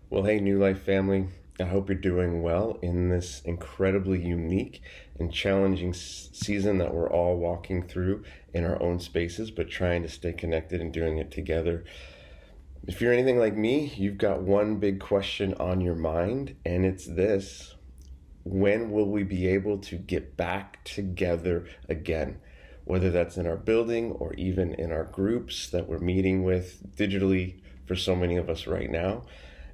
Well, hey, New Life family. I hope you're doing well in this incredibly unique and challenging season that we're all walking through in our own spaces, but trying to stay connected and doing it together. If you're anything like me, you've got one big question on your mind, and it's this: when will we be able to get back together again? Whether that's in our building or even in our groups that we're meeting with digitally for so many of us right now.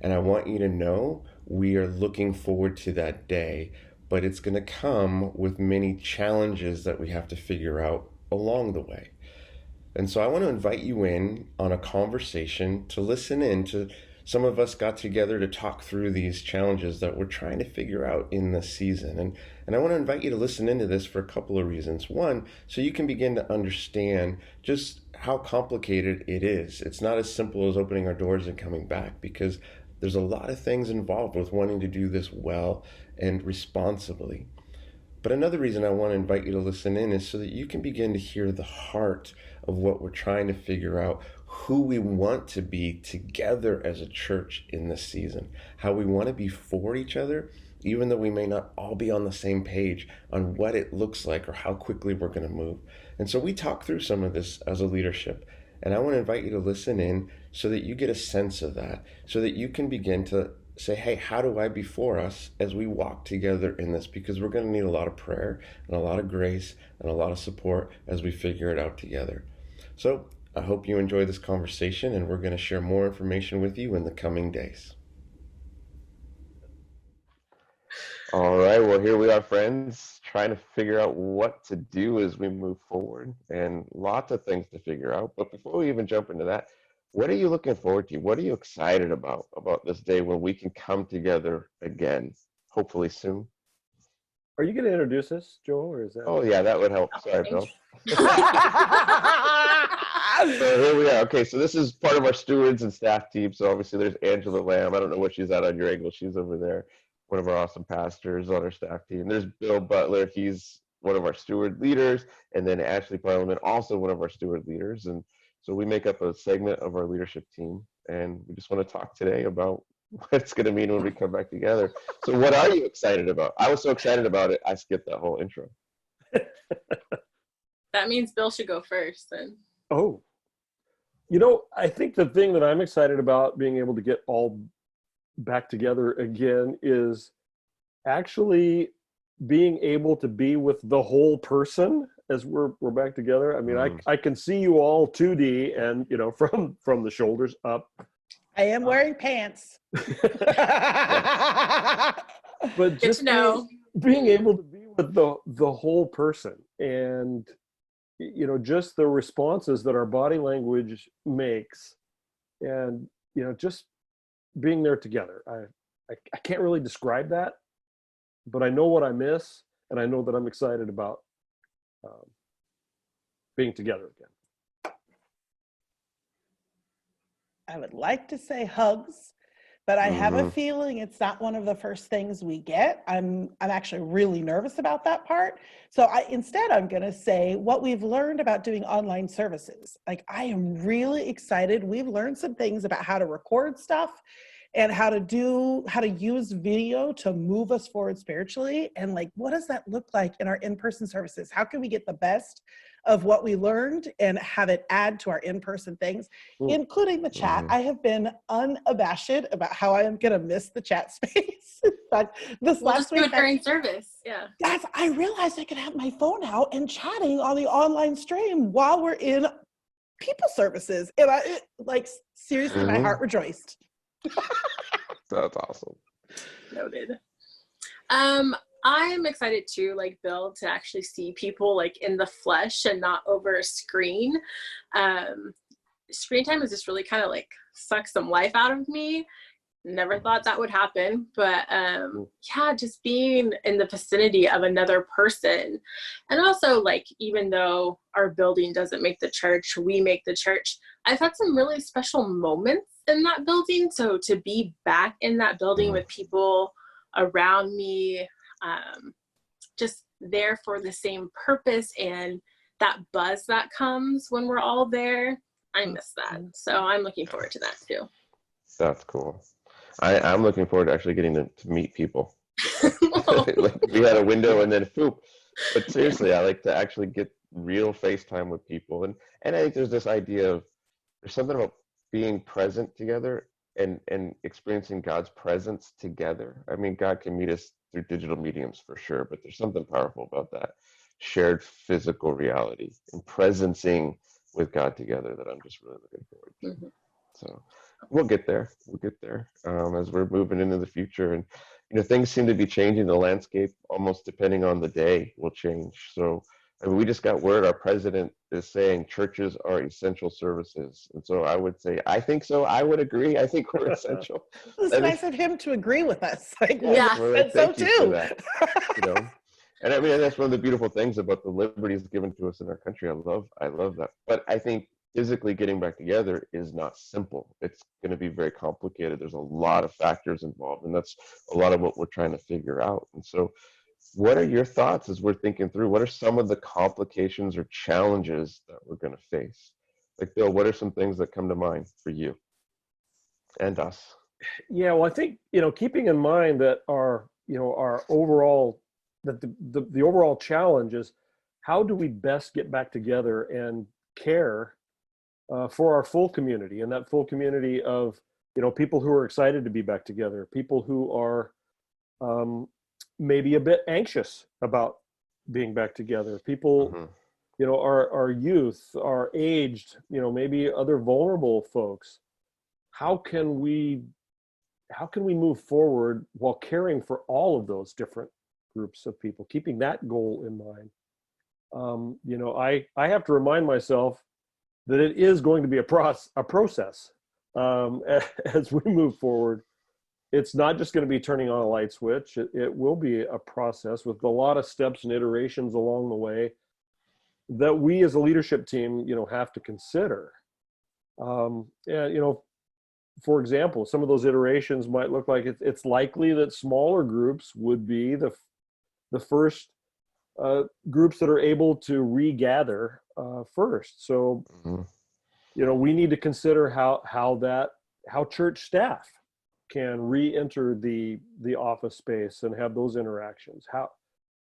And I want you to know we are looking forward to that day, but it's going to come with many challenges that we have to figure out along the way. And so I want to invite you in on a conversation to listen in to some of us got together to talk through these challenges that we're trying to figure out in this season. And I want to invite you to listen into this for a couple of reasons. One, so you can begin to understand just how complicated it is. It's not as simple as opening our doors and coming back, because there's a lot of things involved with wanting to do this well and responsibly. But another reason I want to invite you to listen in is so that you can begin to hear the heart of what we're trying to figure out, who we want to be together as a church in this season, how we want to be for each other, even though we may not all be on the same page on what it looks like or how quickly we're going to move. And so we talk through some of this as a leadership. And I want to invite you to listen in so that you get a sense of that, so that you can begin to say, hey, how do I be for us as we walk together in this? Because we're going to need a lot of prayer and a lot of grace and a lot of support as we figure it out together. So I hope you enjoy this conversation, and we're going to share more information with you in the coming days. All right, well, here we are, friends, trying to figure out what to do as we move forward, and lots of things to figure out. But before we even jump into that, what are you looking forward to? What are you excited about this day when we can come together again, hopefully soon? Are you going to introduce us, Joel, or is that? Oh, yeah, that would help. Sorry, Bill. Okay. So here we are. Okay, so this is part of our stewards and staff team. So obviously there's Angela Lamb. I don't know what she's at on your angle. She's over there, one of our awesome pastors on our staff team. There's Bill Butler. He's one of our steward leaders. And then Ashley Parliament, also one of our steward leaders. And so we make up a segment of our leadership team. And we just want to talk today about what it's going to mean when we come back together. So what are you excited about? I was so excited about it, I skipped that whole intro. That means Bill should go first then. Oh, I think the thing that I'm excited about being able to get all back together again is actually being able to be with the whole person as we're back together. I mean, I can see you all 2D and, from the shoulders up. I am wearing pants. But just being able to be with the whole person, and just the responses that our body language makes, and just being there together. I can't really describe that, but I know what I miss, and I know that I'm excited about being together again. I would like to say hugs, but I have a feeling it's not one of the first things we get. I'm actually really nervous about that part. So instead I'm going to say what we've learned about doing online services. Like, I am really excited. We've learned some things about how to record stuff and how to use video to move us forward spiritually. And like, what does that look like in our in-person services? How can we get the best of what we learned and have it add to our in-person things, including the chat? I have been unabashed about how I am going to miss the chat space. But this last week during service, yeah. Guys, I realized I could have my phone out and chatting on the online stream while we're in people services, and seriously, my heart rejoiced. That's awesome. Noted. I'm excited too, like Bill, to actually see people like in the flesh and not over a screen. Screen time has just really kind of like sucked some life out of me. Never thought that would happen, but yeah, just being in the vicinity of another person. And also, like, even though our building doesn't make the church, we make the church. I've had some really special moments in that building. So to be back in that building with people around me, just there for the same purpose, and that buzz that comes when we're all there, I miss that. So I'm looking forward to that too. That's cool. I'm looking forward to actually getting to meet people. Like we had a window and then poop. But seriously, I like to actually get real FaceTime with people. And I think there's this idea of there's something about being present together and experiencing God's presence together. I mean, God can meet us through digital mediums for sure, but there's something powerful about that shared physical reality and presencing with God together that I'm just really looking forward to. Mm-hmm. So we'll get there. We'll get there as we're moving into the future. And, things seem to be changing. The landscape, almost depending on the day, will change. So, I mean, we just got word our president is saying churches are essential services. And so I would say, I think so. I would agree. I think we're essential. It's nice of him to agree with us. Like, yeah. Well, so too. And I mean, that's one of the beautiful things about the liberties given to us in our country. I love that. But I think physically getting back together is not simple. It's going to be very complicated. There's a lot of factors involved, and that's a lot of what we're trying to figure out. And so what are your thoughts as we're thinking through, what are some of the complications or challenges that we're going to face? Like, Bill, what are some things that come to mind for you and us? Yeah, well, I think, keeping in mind that our overall, that the overall challenge is how do we best get back together and care for our full community, and that full community of, people who are excited to be back together, people who are maybe a bit anxious about being back together, people, Mm-hmm. our youth, our aged, maybe other vulnerable folks. How can we move forward while caring for all of those different groups of people, keeping that goal in mind? I have to remind myself that it is going to be a process as we move forward. It's not just going to be turning on a light switch. It will be a process with a lot of steps and iterations along the way that we as a leadership team, have to consider. For example, some of those iterations might look like it's likely that smaller groups would be the first groups that are able to regather first. So, Mm-hmm. We need to consider how church staff can re-enter the office space and have those interactions.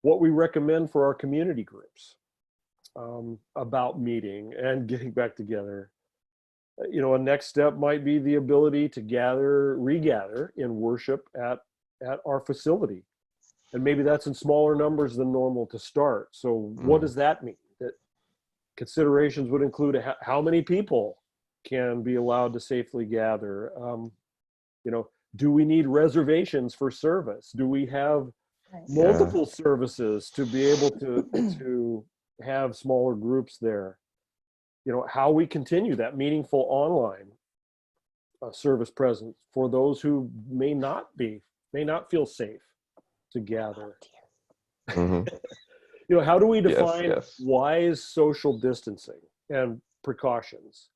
What we recommend for our community groups about meeting and getting back together. A next step might be the ability to regather in worship at our facility. And maybe that's in smaller numbers than normal to start. So what does that mean? That considerations would include how many people can be allowed to safely gather. Do we need reservations for service? Do we have multiple services to be able to have smaller groups there? How we continue that meaningful online service presence for those who may not feel safe to gather. Mm-hmm. How do we define wise social distancing and precautions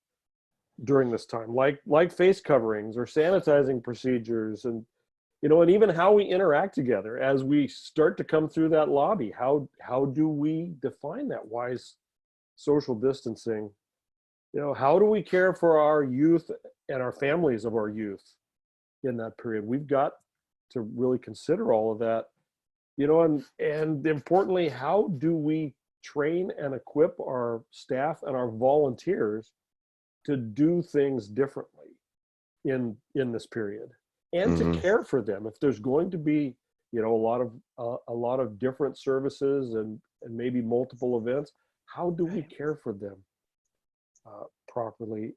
during this time, like face coverings or sanitizing procedures, and and even how we interact together as we start to come through that lobby? How do we define that wise social distancing? How do we care for our youth and our families of our youth in that period? We've got to really consider all of that, and importantly, how do we train and equip our staff and our volunteers to do things differently in this period, and to care for them if there's going to be, a lot of different services and maybe multiple events? How do we care for them properly?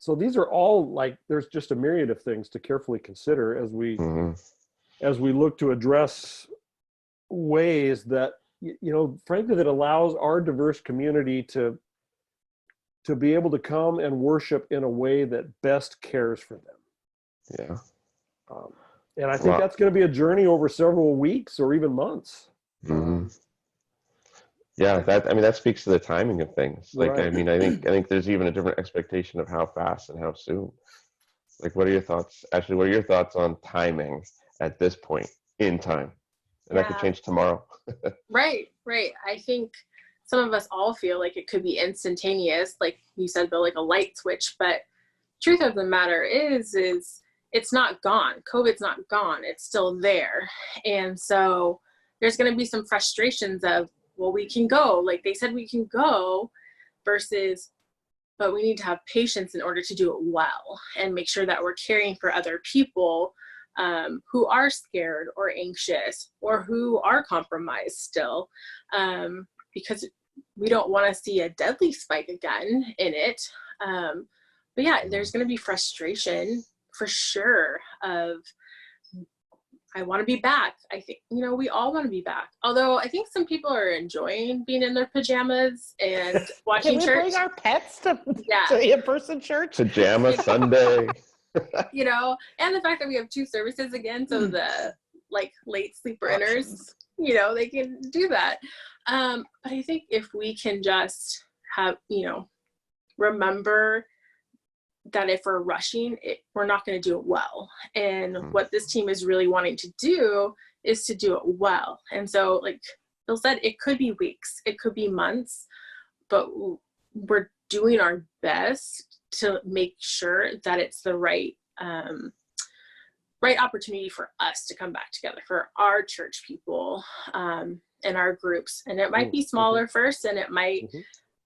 So these are all, there's just a myriad of things to carefully consider as we look to address ways that, frankly, that allows our diverse community to be able to come and worship in a way that best cares for them. Yeah. And I think that's going to be a journey over several weeks or even months. Mm-hmm. Yeah, that speaks to the timing of things. Right. I think there's even a different expectation of how fast and how soon. What are your thoughts? Ashley, what are your thoughts on timing at this point in time? And that could change tomorrow. Right. I think some of us all feel like it could be instantaneous, like you said, Bill, like a light switch. But truth of the matter is it's not gone. COVID's not gone. It's still there. And so there's going to be some frustrations of, well, we can go, like they said we can go, versus, but we need to have patience in order to do it well and make sure that we're caring for other people who are scared or anxious or who are compromised still, because we don't want to see a deadly spike again in it. But yeah, there's going to be frustration for sure of, I want to be back. I think, we all want to be back. Although I think some people are enjoying being in their pajamas and watching church. Can we bring our pets to in-person church? Pajama Sunday. And the fact that we have 2 services again, so the late sleeper inners, they can do that. But I think if we can just have, remember that if we're rushing it, we're not going to do it well. And what this team is really wanting to do is to do it well. And so, like Bill said, it could be weeks, it could be months, but we're doing our best to make sure that it's the right opportunity for us to come back together, for our church people and our groups. And it might be smaller first, and it might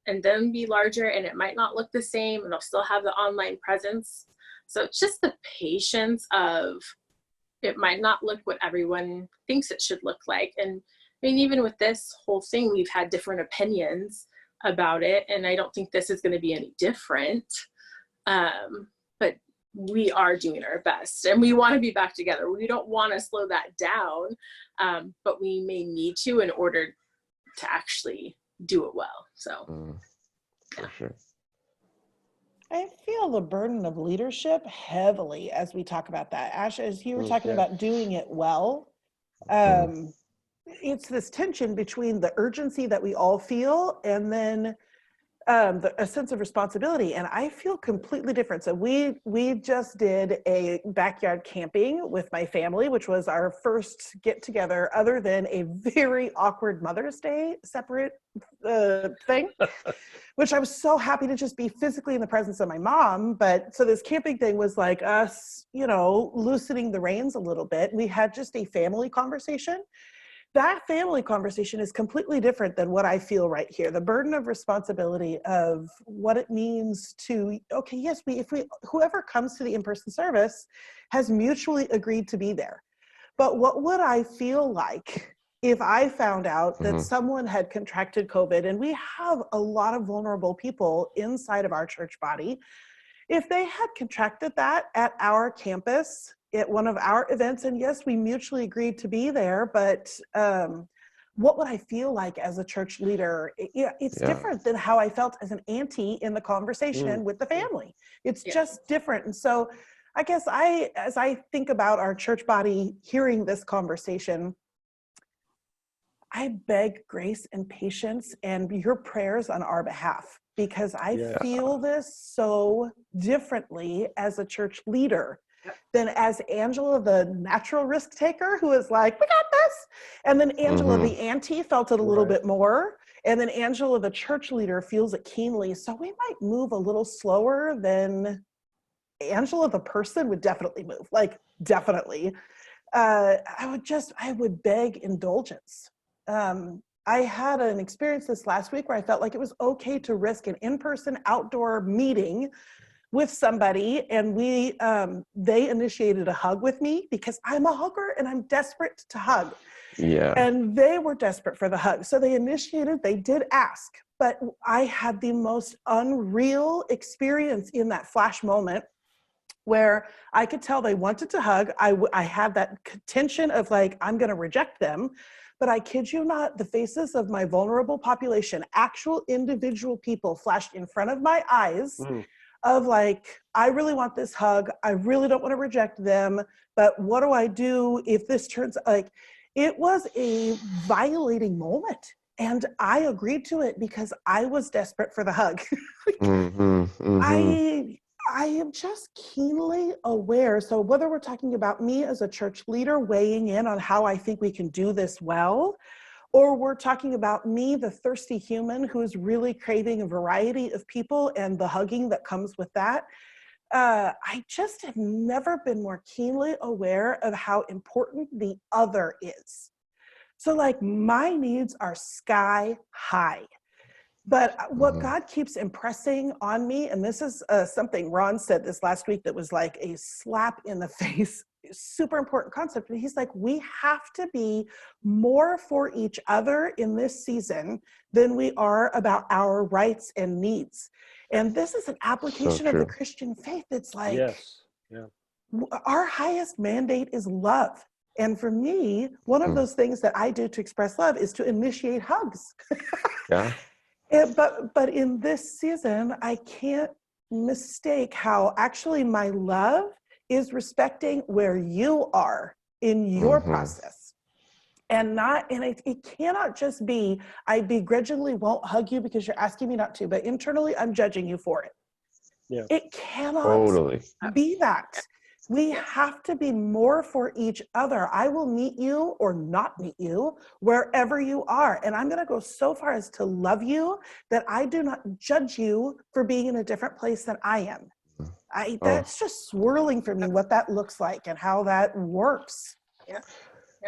and then be larger, and it might not look the same, and they'll still have the online presence. So it's just the patience of, it might not look what everyone thinks it should look like. And I mean, even with this whole thing, we've had different opinions about it, and I don't think this is going to be any different. But we are doing our best, and we want to be back together. We don't want to slow that down, but we may need to in order to actually do it well. So for sure. I feel the burden of leadership heavily as we talk about that. Ash, as you were talking about doing it well, it's this tension between the urgency that we all feel and then a sense of responsibility. And I feel completely different. So we just did a backyard camping with my family, which was our first get together other than a very awkward Mother's Day separate thing, which I was so happy to just be physically in the presence of my mom. But so this camping thing was like us, loosening the reins a little bit. We had just a family conversation. That family conversation is completely different than what I feel right here. The burden of responsibility of what it means to, okay, yes, whoever comes to the in-person service has mutually agreed to be there. But what would I feel like if I found out that someone had contracted COVID, and we have a lot of vulnerable people inside of our church body, if they had contracted that at our campus, at one of our events, and yes, we mutually agreed to be there, but what would I feel like as a church leader? It's different than how I felt as an auntie in the conversation with the family. It's just different. And so I guess as I think about our church body hearing this conversation, I beg grace and patience and your prayers on our behalf, because I feel this so differently as a church leader than as Angela, the natural risk taker, who is like, we got this. And then Angela, the auntie, felt it a little bit more. And then Angela, the church leader, feels it keenly. So we might move a little slower than Angela, the person, would definitely move, like definitely. I would beg indulgence. I had an experience this last week where I felt like it was okay to risk an in-person outdoor meeting with somebody, and they initiated a hug with me because I'm a hugger and I'm desperate to hug. Yeah. And they were desperate for the hug. So they did ask, but I had the most unreal experience in that flash moment where I could tell they wanted to hug. I had that tension of like, I'm going to reject them. But I kid you not, the faces of my vulnerable population, actual individual people, flashed in front of my eyes of like, I really want this hug. I really don't want to reject them. But what do I do if this turns, like, it was a violating moment. And I agreed to it because I was desperate for the hug. I am just keenly aware. So whether we're talking about me as a church leader weighing in on how I think we can do this well, or we're talking about me, the thirsty human who's really craving a variety of people and the hugging that comes with that, I just have never been more keenly aware of how important the other is. So like my needs are sky high. But what God keeps impressing on me, and this is something Ron said this last week that was like a slap in the face, super important concept. And he's like, we have to be more for each other in this season than we are about our rights and needs. And this is an application of the Christian faith. It's like, yes, yeah. Our highest mandate is love. And for me, one of those things that I do to express love is to initiate hugs. Yeah. But in this season, I can't mistake how actually my love is respecting where you are in your process. And it cannot just be, I begrudgingly won't hug you because you're asking me not to, but internally I'm judging you for it. Yeah. It cannot be that. We have to be more for each other. I will meet you or not meet you wherever you are. And I'm going to go so far as to love you that I do not judge you for being in a different place than I am. That's just swirling for me what that looks like and how that works. Yeah.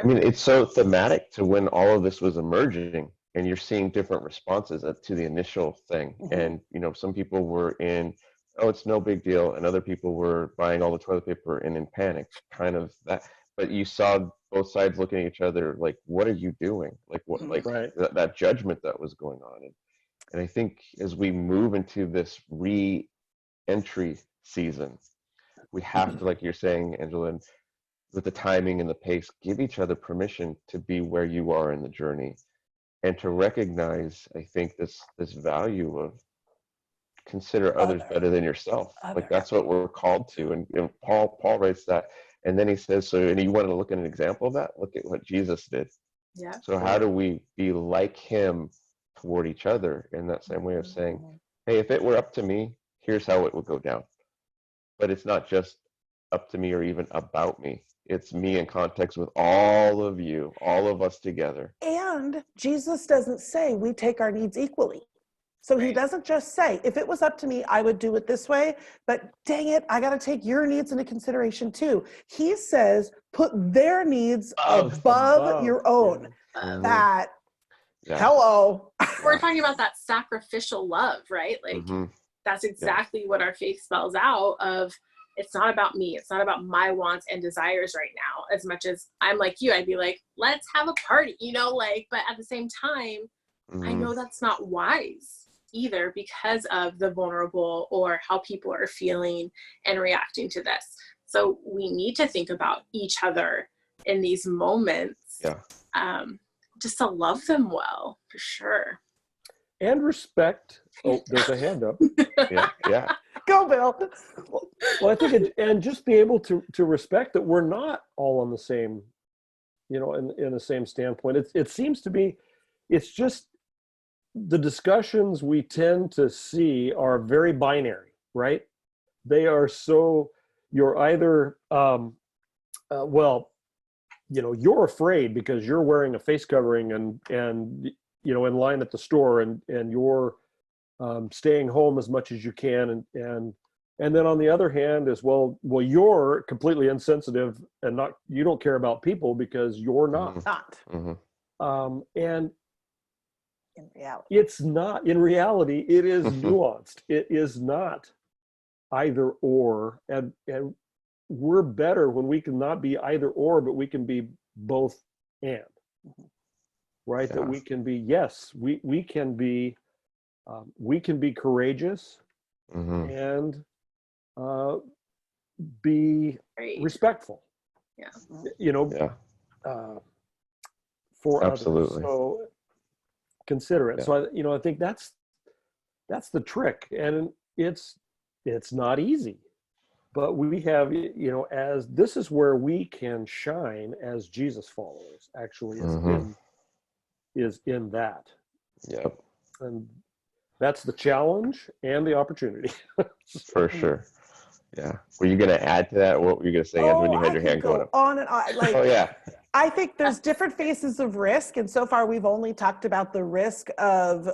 I mean, it's so thematic to when all of this was emerging, and you're seeing different responses to the initial thing. And, some people were in, oh, it's no big deal. And other people were buying all the toilet paper and in panic, kind of that. But you saw both sides looking at each other like, what are you doing? Like, what, like that judgment that was going on. And I think as we move into this re-entry season, we have to, like you're saying, Angela, with the timing and the pace, give each other permission to be where you are in the journey, and to recognize, I think, this value of consider others better than yourself. Like that's what we're called to. And Paul writes that, and then he says, and you want to look at an example of that? Look at what Jesus did. Yeah. So how do we be like him toward each other in that same way of saying, hey, if it were up to me, here's how it would go down. But it's not just up to me or even about me. It's me in context with all of you, all of us together. And Jesus doesn't say we take our needs equally. So he doesn't just say, if it was up to me, I would do it this way, but dang it, I got to take your needs into consideration too. He says, put their needs above your own. Hello. We're talking about that sacrificial love, right? Like that's exactly what our faith spells out of. It's not about me. It's not about my wants and desires right now. As much as I'm like you, I'd be like, let's have a party, but at the same time, I know that's not wise either because of the vulnerable or how people are feeling and reacting to this. So we need to think about each other in these moments, just to love them well, for sure. And respect. Oh, there's a hand up. Yeah. Go, Bill. Well, I think, and just be able to respect that we're not all on the same, in the same standpoint. It seems to be, it's just the discussions we tend to see are very binary, right? They are so, you're either, you're afraid because you're wearing a face covering and in line at the store and you're staying home as much as you can, and then on the other hand is well you're completely insensitive and you don't care about people because you're not. And in reality, it's not. In reality, it is nuanced. It is not either or, and we're better when we can not be either or, but we can be both and. Right? That we can be, we can be courageous and be respectful. For absolutely others. So consider it. So I think that's the trick, and it's not easy, but we have as this is where we can shine as Jesus followers. Actually, is in that. And that's the challenge and the opportunity. For sure. Yeah. Were you going to add to that? What were you going to say when you had your hand going up? On and on. Like, I think there's different phases of risk. And so far we've only talked about the risk of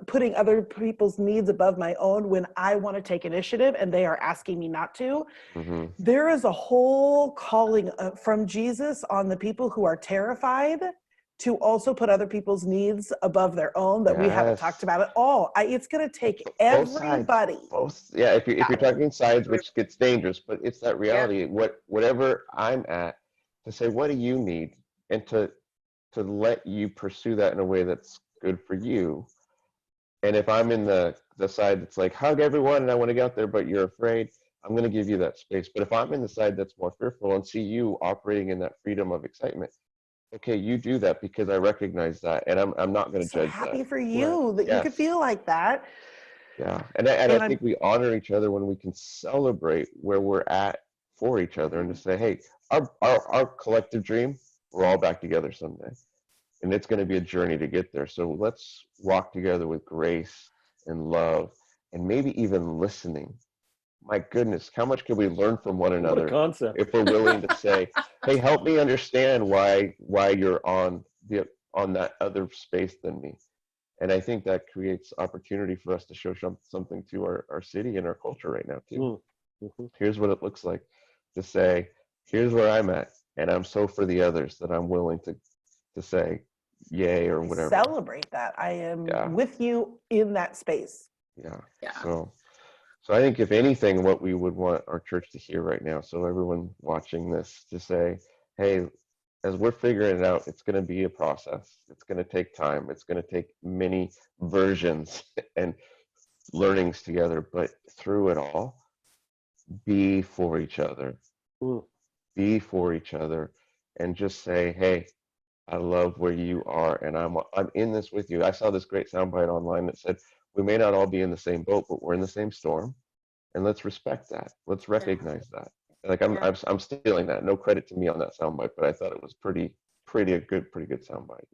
putting other people's needs above my own when I want to take initiative and they are asking me not to. Mm-hmm. There is a whole calling from Jesus on the people who are terrified to also put other people's needs above their own that we haven't talked about at all. It's going to take everybody. Yeah, if you're talking sides, which gets dangerous, but it's that reality. Whatever I'm at, to say, what do you need, and to let you pursue that in a way that's good for you. And if I'm in the side that's like, hug everyone and I want to get out there, but you're afraid, I'm going to give you that space. But if I'm in the side that's more fearful and see you operating in that freedom of excitement, okay, you do that because I recognize that, and I'm not going to judge that. Happy for you that you could feel like that. Yeah, and I think we honor each other when we can celebrate where we're at for each other, and to say, hey, our collective dream, we're all back together someday. And it's going to be a journey to get there. So let's walk together with grace and love, and maybe even listening. My goodness, how much can we learn from one another? What a concept. If we're willing to say, hey, help me understand why you're on that other space than me. And I think that creates opportunity for us to show something to our city and our culture right now too. Mm-hmm. Here's what it looks like to say, here's where I'm at, and I'm so for the others that I'm willing to say yay or whatever. Celebrate that. I am with you in that space. Yeah. So I think if anything, what we would want our church to hear right now, so everyone watching this, to say, hey, as we're figuring it out, it's going to be a process. It's going to take time. It's going to take many versions and learnings together, but through it all, be for each other. Be for each other, and just say, hey, I love where you are, and I'm in this with you. I saw this great soundbite online that said, we may not all be in the same boat, but we're in the same storm, and let's respect that. Let's recognize that. Like I'm stealing that. No credit to me on that soundbite, but I thought it was pretty good soundbite.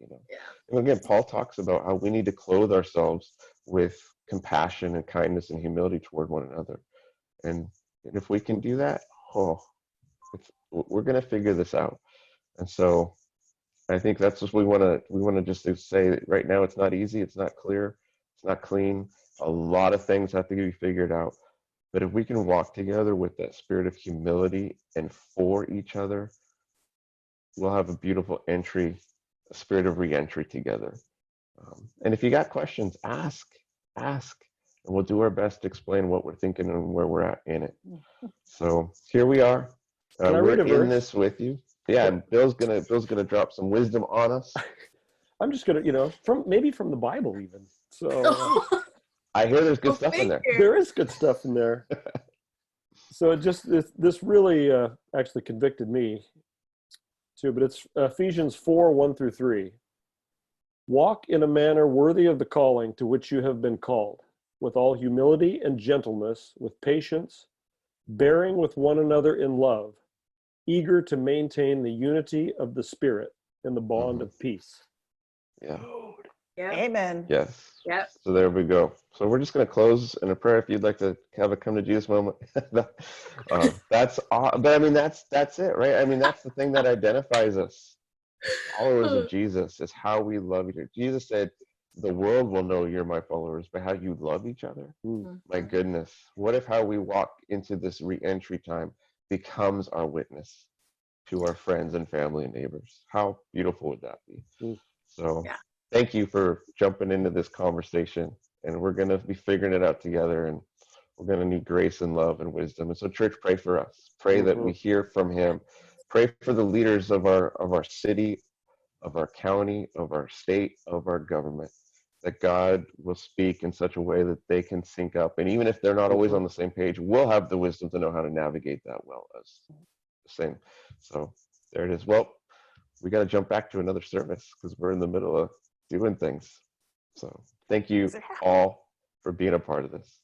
And again, Paul talks about how we need to clothe ourselves with compassion and kindness and humility toward one another, and if we can do that, we're gonna figure this out. And so I think that's what we want to just say that right now. It's not easy. It's not clear. It's not clean. A lot of things have to be figured out. But if we can walk together with that spirit of humility and for each other, we'll have a beautiful a spirit of re-entry together. And if you got questions, ask, and we'll do our best to explain what we're thinking and where we're at in it. So here we are. We're in this with you. Yeah, and Bill's gonna drop some wisdom on us. I'm just gonna, from the Bible even. So I hear there's good stuff in there. There is good stuff in there. So it just this really actually convicted me too. But it's Ephesians 4:1-3. Walk in a manner worthy of the calling to which you have been called, with all humility and gentleness, with patience, bearing with one another in love, eager to maintain the unity of the Spirit in the bond of peace. Yeah. Amen. Yes. Yep. So there we go. So we're just going to close in a prayer. If you'd like to have a come to Jesus moment, that's all. But I mean, that's it, right? I mean, that's the thing that identifies us, followers of Jesus, is how we love each other. Jesus said, "The world will know you're my followers by how you love each other." My goodness, what if how we walk into this re-entry time becomes our witness to our friends and family and neighbors? How beautiful would that be? So thank you for jumping into this conversation, and we're going to be figuring it out together, and we're going to need grace and love and wisdom. And so church, pray for us. Pray that we hear from him. Pray for the leaders of our city, of our county, of our state, of our government, that God will speak in such a way that they can sync up. And even if they're not always on the same page, we'll have the wisdom to know how to navigate that well as the same. So there it is. Well, we got to jump back to another service because we're in the middle of doing things. So thank you all for being a part of this.